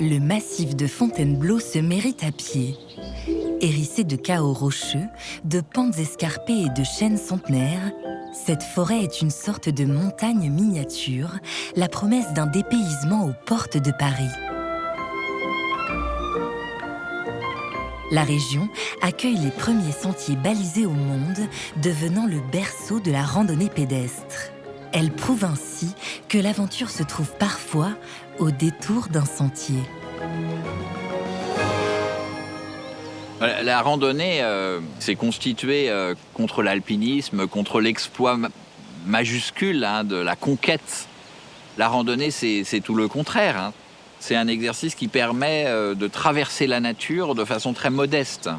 Le massif de Fontainebleau se mérite à pied. Hérissé de chaos rocheux, de pentes escarpées et de chênes centenaires, cette forêt est une sorte de montagne miniature, la promesse d'un dépaysement aux portes de Paris. La région accueille les premiers sentiers balisés au monde, devenant le berceau de la randonnée pédestre. Elle prouve ainsi que l'aventure se trouve parfois au détour d'un sentier. La randonnée s'est constituée contre l'alpinisme, contre l'exploit majuscule de la conquête. La randonnée, c'est tout le contraire. Hein. C'est un exercice qui permet de traverser la nature de façon très modeste.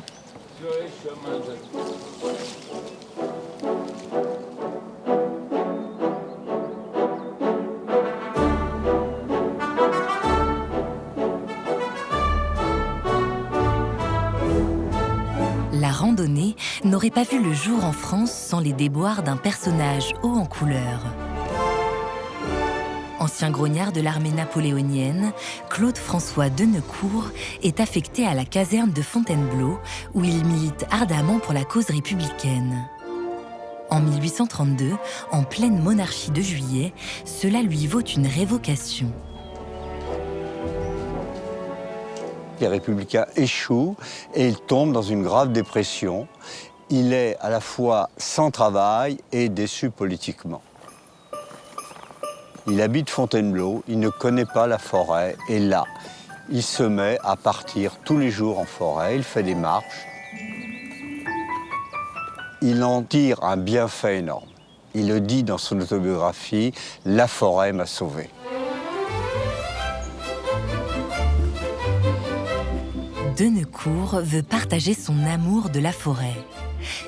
La randonnée n'aurait pas vu le jour en France sans les déboires d'un personnage haut en couleur. Ancien grognard de l'armée napoléonienne, Claude-François Deneucourt est affecté à la caserne de Fontainebleau, où il milite ardemment pour la cause républicaine. En 1832, en pleine monarchie de Juillet, cela lui vaut une révocation. Les républicains échouent et il tombe dans une grave dépression. Il est à la fois sans travail et déçu politiquement. Il habite Fontainebleau, il ne connaît pas la forêt et là, il se met à partir tous les jours en forêt, il fait des marches. Il en tire un bienfait énorme. Il le dit dans son autobiographie, « La forêt m'a sauvé ». Deneucourt veut partager son amour de la forêt.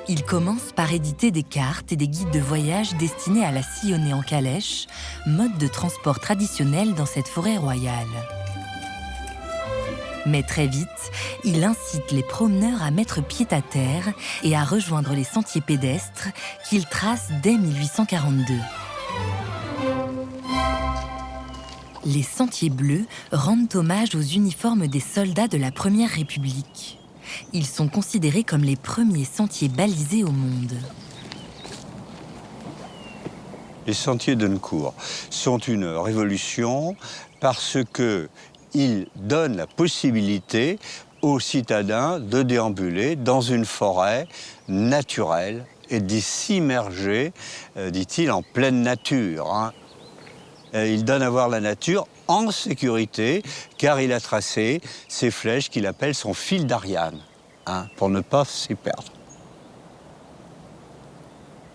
Il commence par éditer des cartes et des guides de voyage destinés à la sillonner en calèche, mode de transport traditionnel dans cette forêt royale. Mais très vite, il incite les promeneurs à mettre pied à terre et à rejoindre les sentiers pédestres qu'il trace dès 1842. Les sentiers bleus rendent hommage aux uniformes des soldats de la Première République. Ils sont considérés comme les premiers sentiers balisés au monde. Les sentiers de Deneucourt sont une révolution parce qu'ils donnent la possibilité aux citadins de déambuler dans une forêt naturelle et d'y s'immerger, dit-il, en pleine nature. Il donne à voir la nature en sécurité, car il a tracé ces flèches qu'il appelle son fil d'Ariane, pour ne pas s'y perdre.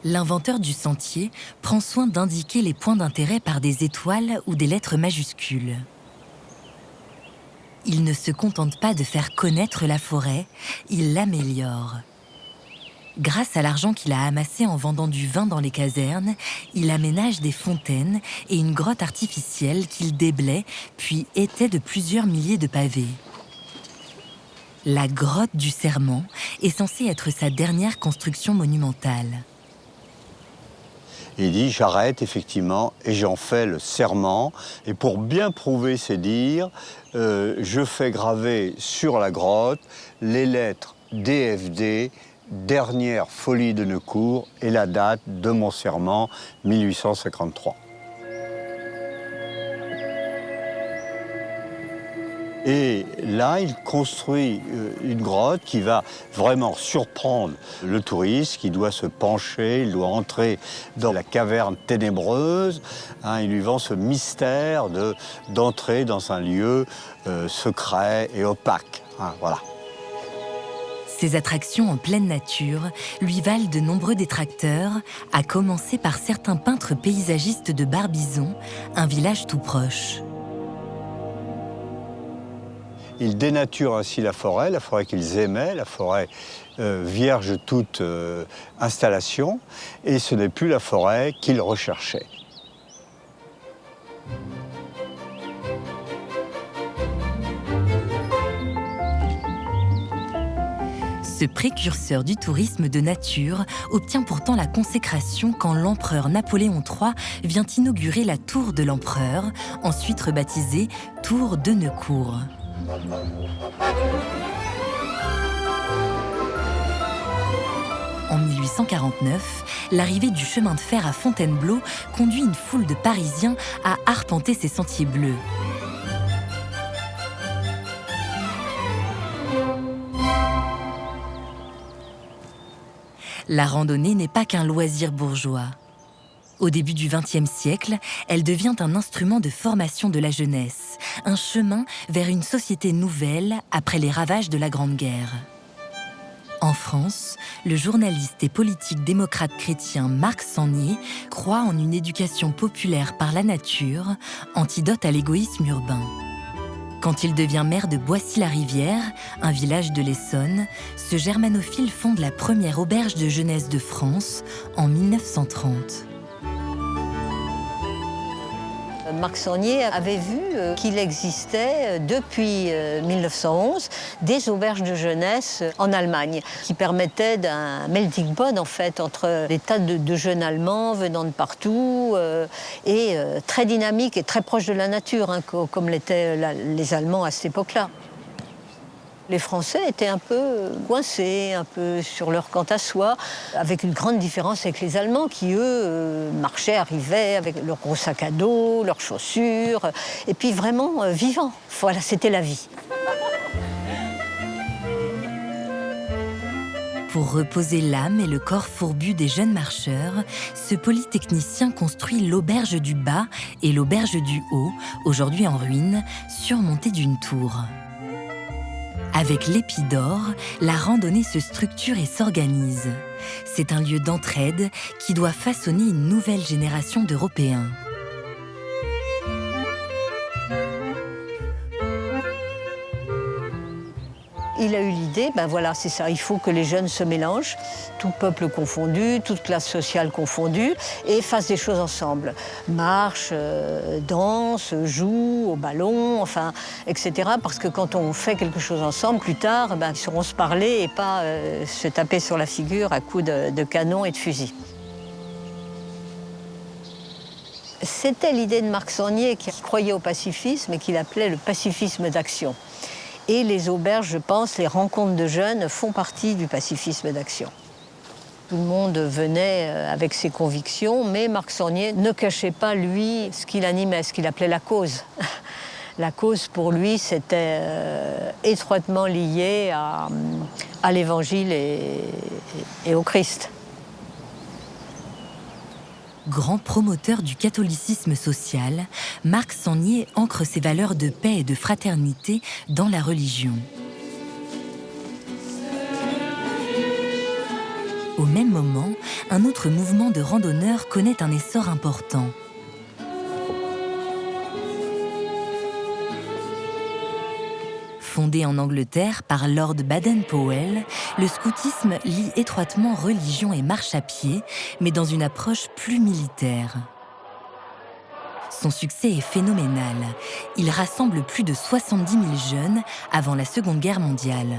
L'inventeur du sentier prend soin d'indiquer les points d'intérêt par des étoiles ou des lettres majuscules. Il ne se contente pas de faire connaître la forêt, il l'améliore. Grâce à l'argent qu'il a amassé en vendant du vin dans les casernes, il aménage des fontaines et une grotte artificielle qu'il déblaye puis étaie de plusieurs milliers de pavés. La grotte du Serment est censée être sa dernière construction monumentale. Il dit « J'arrête effectivement et j'en fais le serment. Et pour bien prouver ses dires, je fais graver sur la grotte les lettres DFD, dernière folie de Deneucourt, et la date de mon serment, 1853. » Et là, il construit une grotte qui va vraiment surprendre le touriste, qui doit se pencher, il doit entrer dans la caverne ténébreuse. Il lui vend ce mystère d'entrer dans un lieu secret et opaque. Voilà. Ces attractions en pleine nature lui valent de nombreux détracteurs, à commencer par certains peintres paysagistes de Barbizon, un village tout proche. Ils dénaturent ainsi la forêt qu'ils aimaient, la forêt vierge de toute installation, et ce n'est plus la forêt qu'ils recherchaient. Ce précurseur du tourisme de nature obtient pourtant la consécration quand l'empereur Napoléon III vient inaugurer la tour de l'empereur, ensuite rebaptisée Tour de Neucourt. En 1849, l'arrivée du chemin de fer à Fontainebleau conduit une foule de Parisiens à arpenter ces sentiers bleus. La randonnée n'est pas qu'un loisir bourgeois. Au début du XXe siècle, elle devient un instrument de formation de la jeunesse, un chemin vers une société nouvelle après les ravages de la Grande Guerre. En France, le journaliste et politique démocrate chrétien Marc Sangnier croit en une éducation populaire par la nature, antidote à l'égoïsme urbain. Quand il devient maire de Boissy-la-Rivière, un village de l'Essonne, ce germanophile fonde la première auberge de jeunesse de France en 1930. Marc Sangnier avait vu qu'il existait depuis 1911 des auberges de jeunesse en Allemagne qui permettaient d'un melting pot en fait entre des tas de jeunes Allemands venant de partout et très dynamiques et très proches de la nature, hein, comme l'étaient les Allemands à cette époque-là. Les Français étaient un peu coincés, un peu sur leur quant à soi, avec une grande différence avec les Allemands qui, eux, marchaient, arrivaient avec leurs gros sacs à dos, leurs chaussures, et puis vraiment vivants. Voilà, c'était la vie. Pour reposer l'âme et le corps fourbu des jeunes marcheurs, ce polytechnicien construit l'auberge du Bas et l'auberge du Haut, aujourd'hui en ruine, surmontée d'une tour. Avec l'épi d'or, la randonnée se structure et s'organise. C'est un lieu d'entraide qui doit façonner une nouvelle génération d'Européens. Il a eu l'idée, ben voilà, c'est ça, il faut que les jeunes se mélangent, tout peuple confondu, toute classe sociale confondue, et fassent des choses ensemble. Marchent, dansent, jouent au ballon, enfin, etc. Parce que quand on fait quelque chose ensemble, plus tard, ben, ils sauront se parler et pas se taper sur la figure à coups de canon et de fusil. C'était l'idée de Marc Sangnier qui croyait au pacifisme et qu'il appelait le pacifisme d'action. Et les auberges, je pense, les rencontres de jeunes font partie du pacifisme d'action. Tout le monde venait avec ses convictions, mais Marc Sangnier ne cachait pas, lui, ce qu'il animait, ce qu'il appelait la cause. La cause, pour lui, c'était étroitement lié à l'Évangile et au Christ. Grand promoteur du catholicisme social, Marc Sangnier ancre ses valeurs de paix et de fraternité dans la religion. Au même moment, un autre mouvement de randonneurs connaît un essor important. Fondé en Angleterre par Lord Baden-Powell, le scoutisme lie étroitement religion et marche à pied, mais dans une approche plus militaire. Son succès est phénoménal. Il rassemble plus de 70 000 jeunes avant la Seconde Guerre mondiale.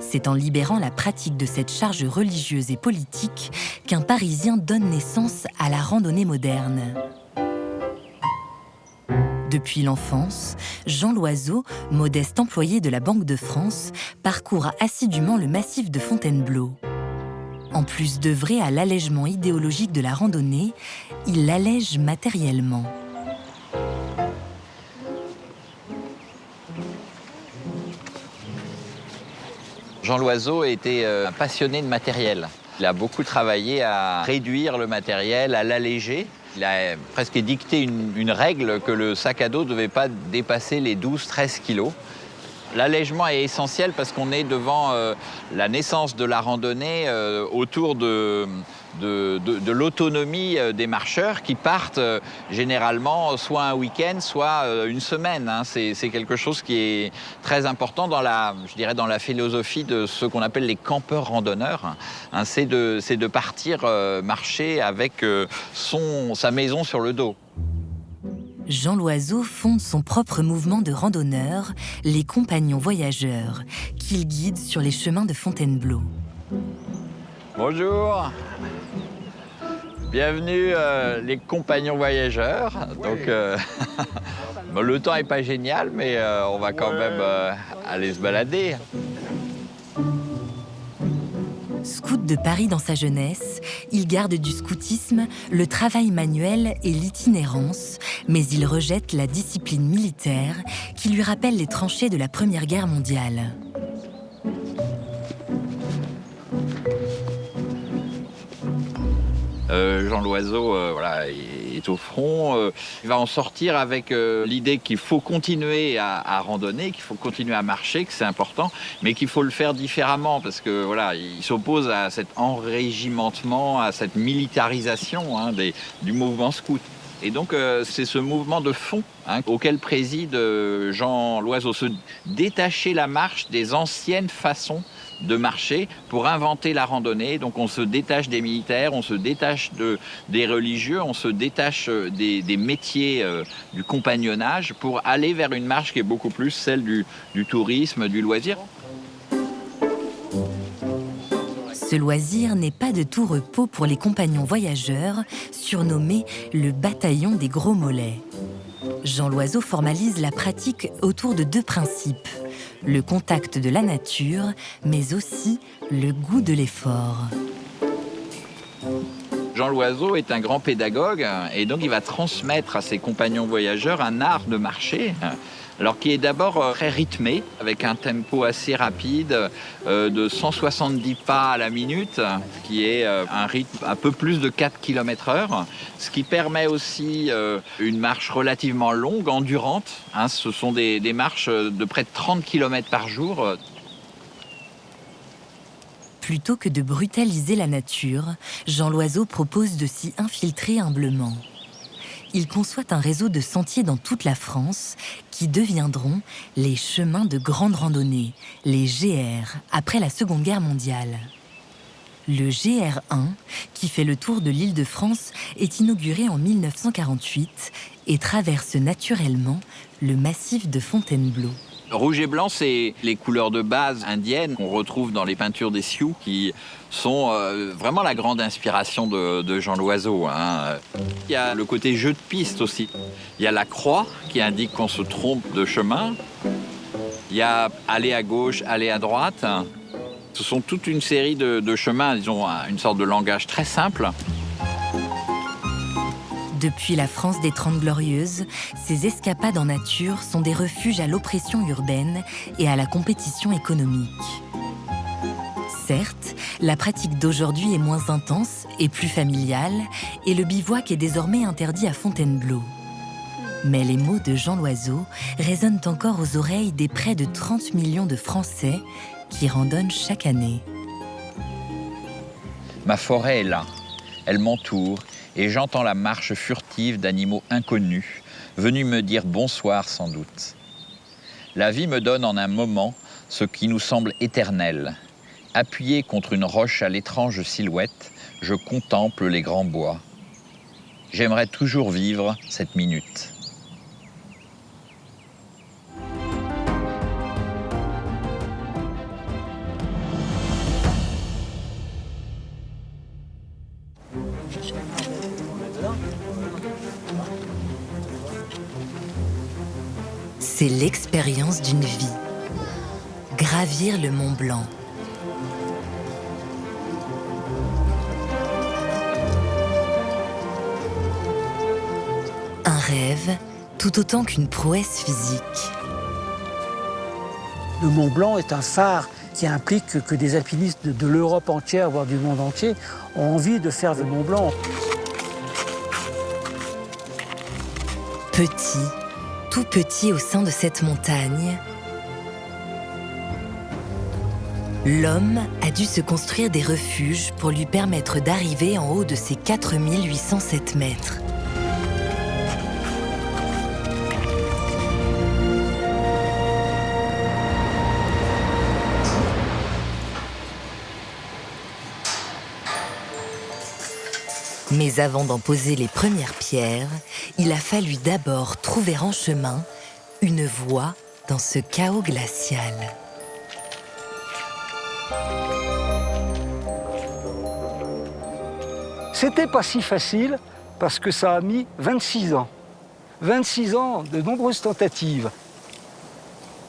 C'est en libérant la pratique de cette charge religieuse et politique qu'un Parisien donne naissance à la randonnée moderne. Depuis l'enfance, Jean Loiseau, modeste employé de la Banque de France, parcourt assidûment le massif de Fontainebleau. En plus d'œuvrer à l'allègement idéologique de la randonnée, il l'allège matériellement. Jean Loiseau était un passionné de matériel. Il a beaucoup travaillé à réduire le matériel, à l'alléger. Il a presque dicté une règle que le sac à dos ne devait pas dépasser les 12-13 kilos. L'allègement est essentiel parce qu'on est devant la naissance de la randonnée autour de l'autonomie des marcheurs qui partent généralement soit un week-end, soit une semaine. Hein. C'est quelque chose qui est très important dans je dirais dans la philosophie de ce qu'on appelle les campeurs randonneurs. Hein. C'est de partir marcher avec sa maison sur le dos. Jean Loiseau fonde son propre mouvement de randonneurs, les Compagnons Voyageurs, qu'il guide sur les chemins de Fontainebleau. Bonjour. Bienvenue les Compagnons Voyageurs. Donc, bon, le temps n'est pas génial, mais on va quand même aller se balader. Scout de Paris dans sa jeunesse, il garde du scoutisme le travail manuel et l'itinérance, mais il rejette la discipline militaire qui lui rappelle les tranchées de la Première Guerre mondiale. Jean Loiseau voilà, est au front. Il va en sortir avec l'idée qu'il faut continuer à randonner, qu'il faut continuer à marcher, que c'est important, mais qu'il faut le faire différemment parce que voilà, il s'oppose à cet enrégimentement, à cette militarisation du mouvement scout. Et donc, c'est ce mouvement de fond auquel préside Jean Loiseau, se détacher la marche des anciennes façons de marcher pour inventer la randonnée. Donc, on se détache des militaires, on se détache des religieux, on se détache des métiers du compagnonnage pour aller vers une marche qui est beaucoup plus celle du tourisme, du loisir. Ce loisir n'est pas de tout repos pour les Compagnons Voyageurs, surnommés le bataillon des gros mollets. Jean Loiseau formalise la pratique autour de deux principes, le contact de la nature, mais aussi le goût de l'effort. Jean Loiseau est un grand pédagogue et donc il va transmettre à ses compagnons voyageurs un art de marcher, alors qui est d'abord très rythmé, avec un tempo assez rapide de 170 pas à la minute, qui est un rythme un peu plus de 4 km/h, ce qui permet aussi une marche relativement longue, endurante. Ce sont des marches de près de 30 km par jour. Plutôt que de brutaliser la nature, Jean Loiseau propose de s'y infiltrer humblement. Il conçoit un réseau de sentiers dans toute la France qui deviendront les chemins de grande randonnée, les GR, après la Seconde Guerre mondiale. Le GR1, qui fait le tour de l'Île-de-France, est inauguré en 1948 et traverse naturellement le massif de Fontainebleau. Rouge et blanc, c'est les couleurs de base indiennes qu'on retrouve dans les peintures des Sioux, qui sont vraiment la grande inspiration de Jean Loiseau. Il y a le côté jeu de piste aussi. Il y a la croix qui indique qu'on se trompe de chemin. Il y a aller à gauche, aller à droite. Ce sont toute une série de chemins, disons, une sorte de langage très simple. Depuis la France des Trente Glorieuses, ces escapades en nature sont des refuges à l'oppression urbaine et à la compétition économique. Certes, la pratique d'aujourd'hui est moins intense et plus familiale, et le bivouac est désormais interdit à Fontainebleau. Mais les mots de Jean Loiseau résonnent encore aux oreilles des près de 30 millions de Français qui randonnent chaque année. Ma forêt est là, elle m'entoure, et j'entends la marche furtive d'animaux inconnus, venus me dire bonsoir sans doute. La vie me donne en un moment ce qui nous semble éternel. Appuyé contre une roche à l'étrange silhouette, je contemple les grands bois. J'aimerais toujours vivre cette minute. C'est l'expérience d'une vie. Gravir le Mont Blanc. Un rêve, tout autant qu'une prouesse physique. Le Mont Blanc est un phare qui implique que des alpinistes de l'Europe entière, voire du monde entier, ont envie de faire le Mont Blanc. Petit, tout petit au sein de cette montagne, l'homme a dû se construire des refuges pour lui permettre d'arriver en haut de ces 4807 mètres. Mais Mais avant d'en poser les premières pierres, il a fallu d'abord trouver en chemin une voie dans ce chaos glacial. C'était pas si facile parce que ça a mis 26 ans. 26 ans de nombreuses tentatives.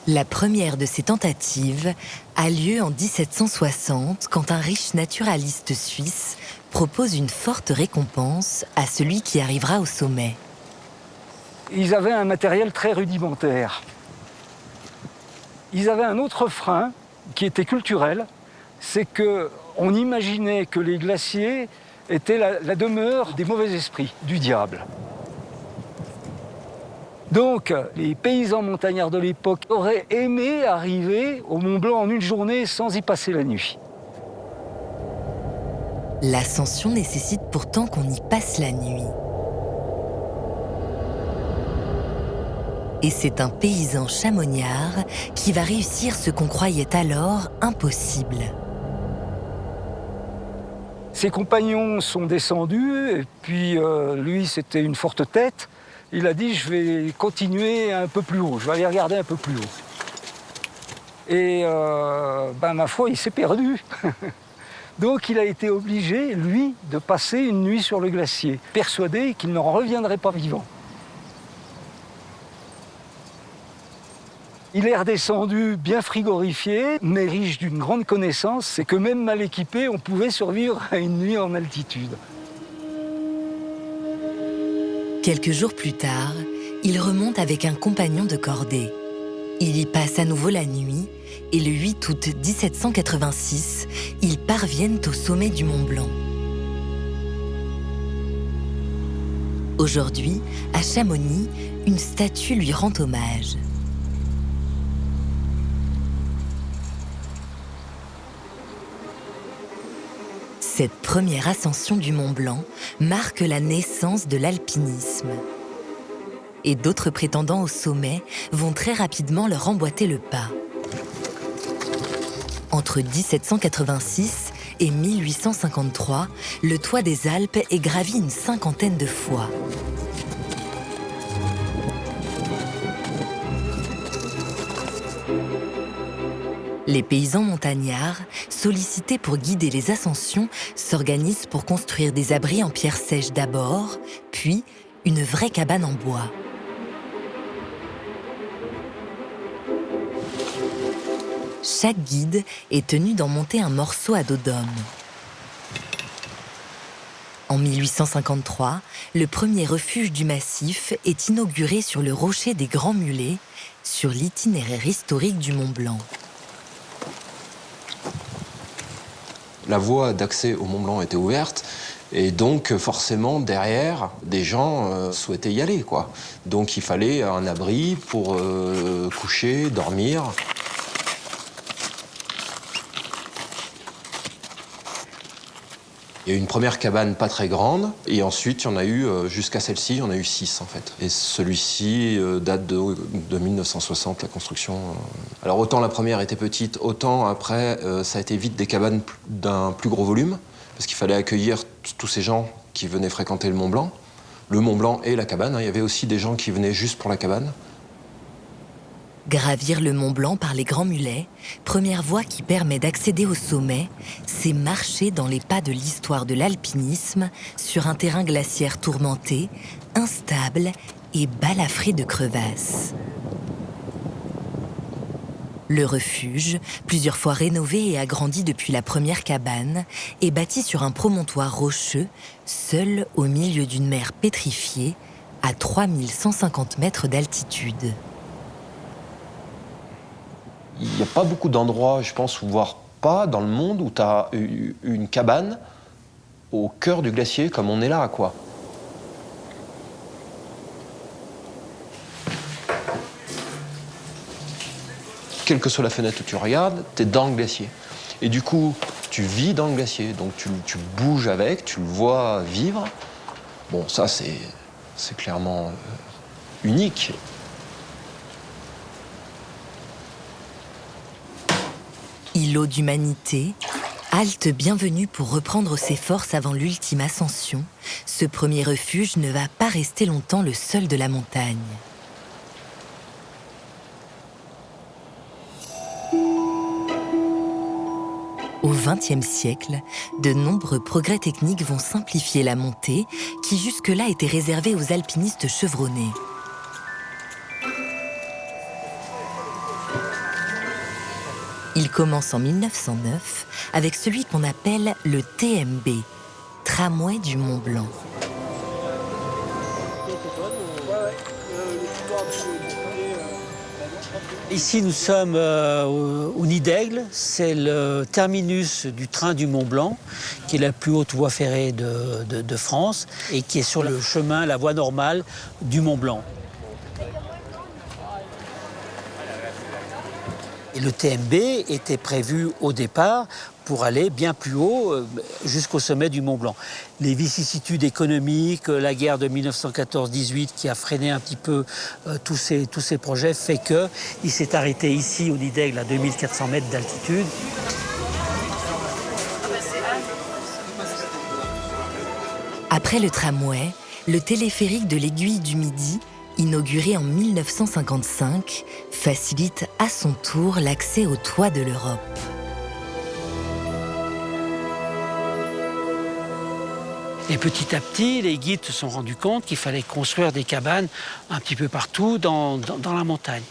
La première de ces tentatives a lieu en 1760 quand un riche naturaliste suisse propose une forte récompense à celui qui arrivera au sommet. Ils avaient un matériel très rudimentaire. Ils avaient un autre frein qui était culturel, c'est qu'on imaginait que les glaciers étaient la demeure des mauvais esprits, du diable. Donc, les paysans montagnards de l'époque auraient aimé arriver au Mont Blanc en une journée sans y passer la nuit. L'ascension nécessite pourtant qu'on y passe la nuit. Et c'est un paysan chamoniard qui va réussir ce qu'on croyait alors impossible. Ses compagnons sont descendus, et puis lui, c'était une forte tête. Il a dit, je vais continuer un peu plus haut, je vais aller regarder un peu plus haut. Et ma foi, il s'est perdu. Donc il a été obligé, lui, de passer une nuit sur le glacier, persuadé qu'il n'en reviendrait pas vivant. Il est redescendu bien frigorifié, mais riche d'une grande connaissance, c'est que même mal équipé, on pouvait survivre à une nuit en altitude. Quelques jours plus tard, il remonte avec un compagnon de cordée. Il y passe à nouveau la nuit et le 8 août 1786, ils parviennent au sommet du Mont Blanc. Aujourd'hui, à Chamonix, une statue lui rend hommage. Cette première ascension du Mont Blanc marque la naissance de l'alpinisme. Et d'autres prétendants au sommet vont très rapidement leur emboîter le pas. Entre 1786 et 1853, le toit des Alpes est gravi une 50aine de fois. Les paysans montagnards, sollicités pour guider les ascensions, s'organisent pour construire des abris en pierre sèche d'abord, puis une vraie cabane en bois. Chaque guide est tenu d'en monter un morceau à dos d'homme. En 1853, le premier refuge du massif est inauguré sur le rocher des Grands Mulets, sur l'itinéraire historique du Mont Blanc. La voie d'accès au Mont Blanc était ouverte et donc forcément derrière, des gens souhaitaient y aller, quoi. Donc il fallait un abri pour coucher, dormir. Il y a eu une première cabane pas très grande et ensuite il y en a eu, jusqu'à celle-ci, il y en a eu 6 en fait. Et celui-ci date de 1960, la construction. Alors autant la première était petite, autant après ça a été vite des cabanes d'un plus gros volume parce qu'il fallait accueillir tous ces gens qui venaient fréquenter le Mont Blanc. Le Mont Blanc et la cabane, hein. Il y avait aussi des gens qui venaient juste pour la cabane. Gravir le Mont Blanc par les Grands Mulets, première voie qui permet d'accéder au sommet, c'est marcher dans les pas de l'histoire de l'alpinisme sur un terrain glaciaire tourmenté, instable et balafré de crevasses. Le refuge, plusieurs fois rénové et agrandi depuis la première cabane, est bâti sur un promontoire rocheux, seul au milieu d'une mer pétrifiée, à 3150 mètres d'altitude. Il n'y a pas beaucoup d'endroits, je pense, voire pas dans le monde où tu as une cabane au cœur du glacier comme on est là, quoi. Quelle que soit la fenêtre où tu regardes, tu es dans le glacier. Et du coup, tu vis dans le glacier, donc tu bouges avec, tu le vois vivre. Bon, ça, c'est clairement unique. Îlot d'humanité, Halte bienvenue pour reprendre ses forces avant l'ultime ascension, ce premier refuge ne va pas rester longtemps le seul de la montagne. Au XXe siècle, de nombreux progrès techniques vont simplifier la montée, qui jusque-là était réservée aux alpinistes chevronnés. Il commence en 1909 avec celui qu'on appelle le TMB, tramway du Mont Blanc. Ici, nous sommes au Nid d'Aigle. C'est le terminus du train du Mont Blanc, qui est la plus haute voie ferrée de France et qui est sur le chemin, la voie normale du Mont Blanc. Et le TMB était prévu au départ pour aller bien plus haut, jusqu'au sommet du Mont Blanc. Les vicissitudes économiques, la guerre de 1914-18 qui a freiné un petit peu tous ces projets, fait qu'il s'est arrêté ici au Nid d'Aigle à 2400 mètres d'altitude. Après le tramway, le téléphérique de l'Aiguille du Midi, inauguré en 1955, facilite à son tour l'accès au toit de l'Europe. Et petit à petit, les guides se sont rendus compte qu'il fallait construire des cabanes un petit peu partout dans la montagne.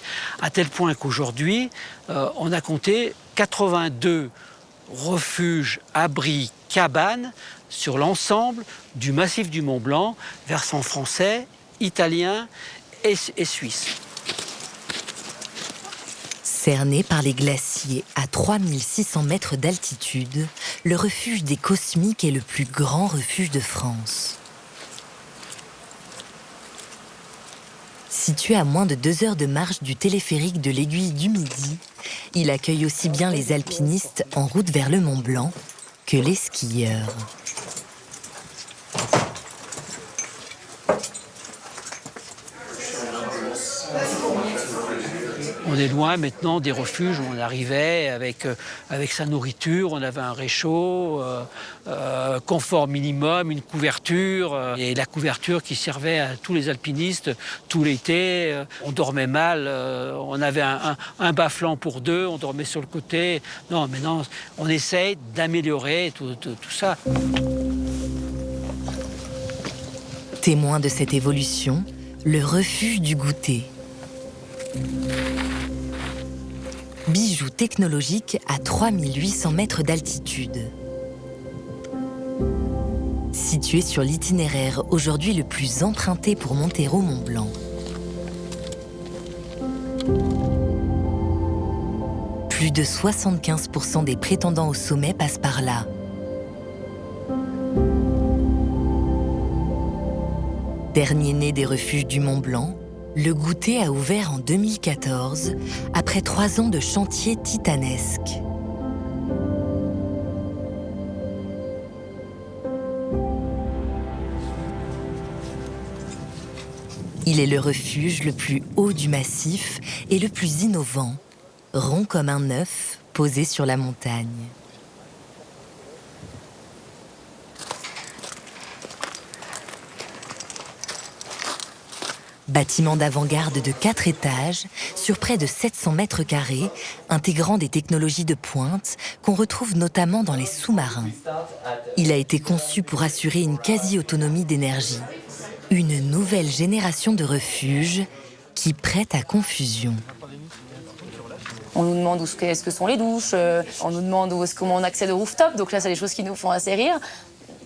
À tel point qu'aujourd'hui, on a compté 82 refuges, abris, cabanes sur l'ensemble du massif du Mont Blanc, versant français, italien et suisse. Cerné par les glaciers à 3600 mètres d'altitude, le refuge des Cosmiques est le plus grand refuge de France. Situé à moins de 2 heures de marche du téléphérique de l'Aiguille du Midi, il accueille aussi bien les alpinistes en route vers le Mont Blanc que les skieurs. On est loin maintenant des refuges où on arrivait avec sa nourriture, on avait un réchaud, confort minimum, une couverture. Et la couverture qui servait à tous les alpinistes tout l'été. On dormait mal, on avait un bas-flanc pour deux, on dormait sur le côté. Non, maintenant, on essaye d'améliorer tout ça. Témoin de cette évolution, le refuge du goûter. Bijou technologique à 3800 mètres d'altitude. Situé sur l'itinéraire aujourd'hui le plus emprunté pour monter au Mont Blanc. Plus de 75% des prétendants au sommet passent par là. Dernier né des refuges du Mont Blanc, le goûter a ouvert en 2014, après 3 ans de chantier titanesque. Il est le refuge le plus haut du massif et le plus innovant, rond comme un œuf posé sur la montagne. Bâtiment d'avant-garde de 4 étages, sur près de 700 mètres carrés, intégrant des technologies de pointe qu'on retrouve notamment dans les sous-marins. Il a été conçu pour assurer une quasi-autonomie d'énergie. Une nouvelle génération de refuges qui prête à confusion. On nous demande où est-ce que sont les douches, on nous demande comment on accède au rooftop, donc là c'est des choses qui nous font assez rire.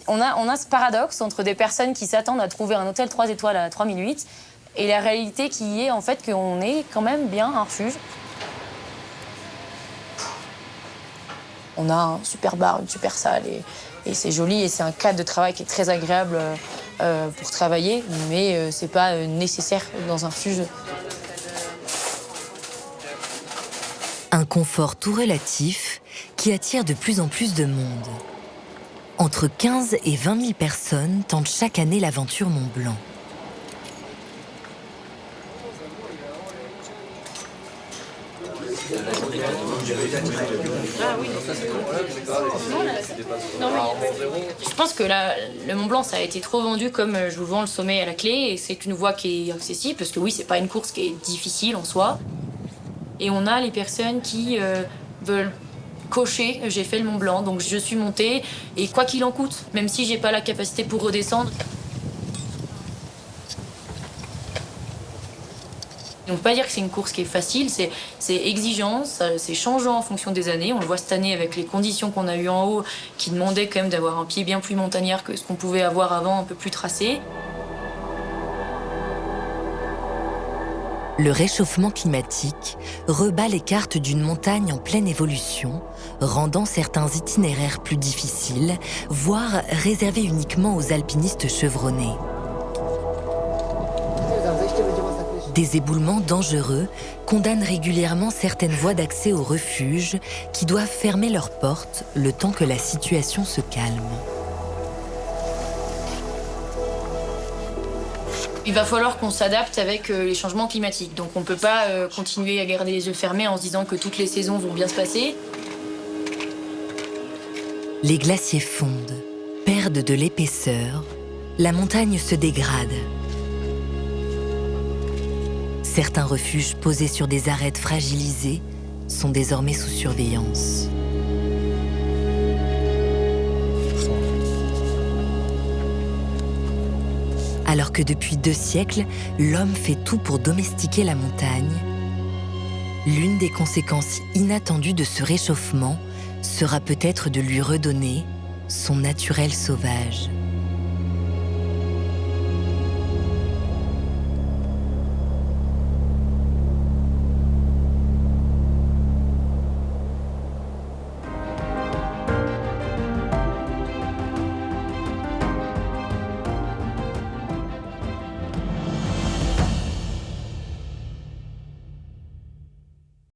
On a ce paradoxe entre des personnes qui s'attendent à trouver un hôtel 3 étoiles à 3008 et la réalité qui est en fait qu'on est quand même bien un refuge. On a un super bar, une super salle et c'est joli et c'est un cadre de travail qui est très agréable pour travailler, mais c'est pas nécessaire dans un refuge. Un confort tout relatif qui attire de plus en plus de monde. Entre 15 et 20 000 personnes tentent chaque année l'aventure Mont Blanc. Je pense que là, le Mont Blanc, ça a été trop vendu comme je vous vends le sommet à la clé, et c'est une voie qui est accessible, parce que oui, c'est pas une course qui est difficile en soi. Et on a les personnes qui veulent cocher, j'ai fait le Mont Blanc, donc je suis montée, et quoi qu'il en coûte, même si j'ai pas la capacité pour redescendre. On ne peut pas dire que c'est une course qui est facile, c'est exigeant, c'est changeant en fonction des années. On le voit cette année avec les conditions qu'on a eues en haut, qui demandaient quand même d'avoir un pied bien plus montagnard que ce qu'on pouvait avoir avant, un peu plus tracé. Le réchauffement climatique rebat les cartes d'une montagne en pleine évolution, rendant certains itinéraires plus difficiles, voire réservés uniquement aux alpinistes chevronnés. Des éboulements dangereux condamnent régulièrement certaines voies d'accès au refuge qui doivent fermer leurs portes le temps que la situation se calme. Il va falloir qu'on s'adapte avec les changements climatiques. Donc on ne peut pas continuer à garder les yeux fermés en se disant que toutes les saisons vont bien se passer. Les glaciers fondent, perdent de l'épaisseur, la montagne se dégrade. Certains refuges posés sur des arêtes fragilisées sont désormais sous surveillance. Alors que depuis 2 siècles, l'homme fait tout pour domestiquer la montagne, l'une des conséquences inattendues de ce réchauffement sera peut-être de lui redonner son naturel sauvage.